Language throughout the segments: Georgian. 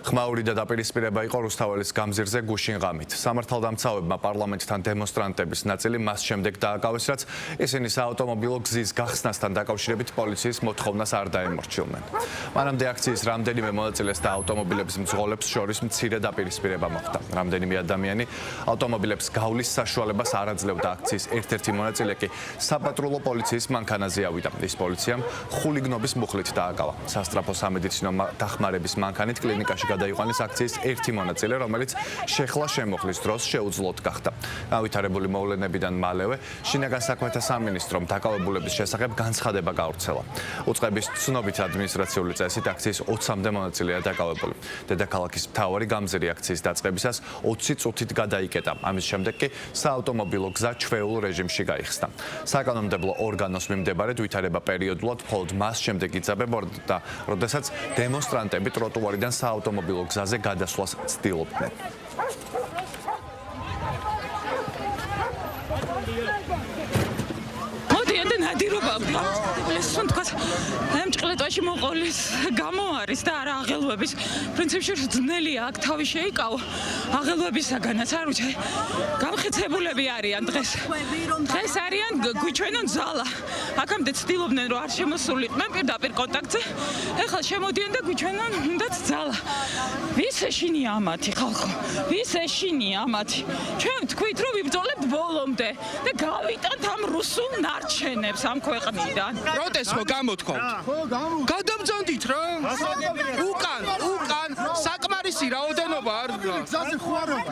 ხმაური და დაპირისპირება იყო რუსთაველის გამზირზე გუშინ ღამით. სამართალდამცავებმა პარლამენტთან დემონსტრანტების ნაწილი მას შემდეგ დააკავეს, რაც ისინი საავტომობილო გზის გახსნასთან დაკავშირებით პოლიციის მოთხოვნას არ დაემორჩილნენ. მანამდე აქციის რამდენიმე მონაწილეს და ავტომობილების მძღოლებს შორის მცირე დაპირისპირება მოხდა. რამდენიმე ადამიანი ავტომობილებს გავლის საშუალებას არ აძლევდა. აქციის ერთ-ერთი მონაწილე კი საპატრულო პოლიციის მანქანაზე ავიდა. ის პოლიციამ ხულიგნობის მუხლით დააკავა. სასტრაფო სამედიცინო დახმარების მანქანით კლინიკაში გადაიყვანეს აქციის ერთი მონაწილე, რომელიც შეხლა შემოხლის დროს შეუძლოდ გახდა. გავითარებული მოვლენებიდან მალევე შინაგან საქმეთა სამინისტრომ დაკავებულების შესახებ განცხადება გავრცელა. უწყების ცნობით ადმინისტრაციული წესით აქციის 20-მდე მონაწილეა დაკავებული. დედაქალაქის მთავარი გამზირი აქციის დაწყებისას 20 წუთით გადაიკეტა. ამის შემდეგ კი საავტომობილო გზა ჩვეულ რეჟიმში გაიხსნა. საკანონმდებლო ორგანოს მიმდებარედ ვითარება პერიოდულად მხოლოდ მას შემდეგ იწებებოდა, როდესაც დემონსტრანტები ტროტუარიდან საავტომობილო გზაზე გადასვლას ცდილობდნენ. ემჭყლეტვაში მოყოლის გამო არის და არა აღელვების. პრინციპში ძნელია აქ თავი შეიკავო. აღელვებისაგანაც არ ვიცი. გამხეცებულები არიან დღეს. დღეს არიან გვიჩვენონ ზალა. აქამდე ცდილობდნენ რომ არ შემოსულიყვნენ პირდაპირ კონტაქტზე. ეხლა შემოდიან და გვიჩვენონ უნდათ ზალა. ვის ეშინია ამათი ხალხო? ვის ეშინია ამათი? ჩვენ ვთქვით რომ ვიბრძოლებთ ბოლომდე და გავიტანთ ამ რუსულ ნარჩენებს ამ ქვეყნიდან. პროტესტს გამოთქვამთ. გადამძანდით რა. უკან საკმარისი რაოდენობა არ გზაზე ხوارობა.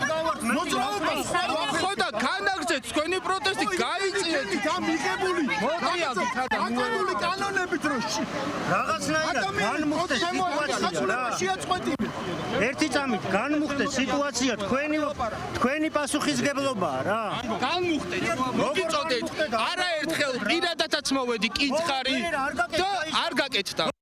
ხო და განაგზეთ თქვენი პროტესტი გაიწიეთ. გამიღებული. მოგიაგით კანონებით რო რაღაცნაირად განმუხტეს სიტუაცია. ერთი წამით განმუხტეს სიტუაცია თქვენი პასუხისგებლობაა რა. განმუხტეთ. მოგიწოდეთ. არაერთხელ პირადადაც მოვედი კითხარი და არ გაკეთდა.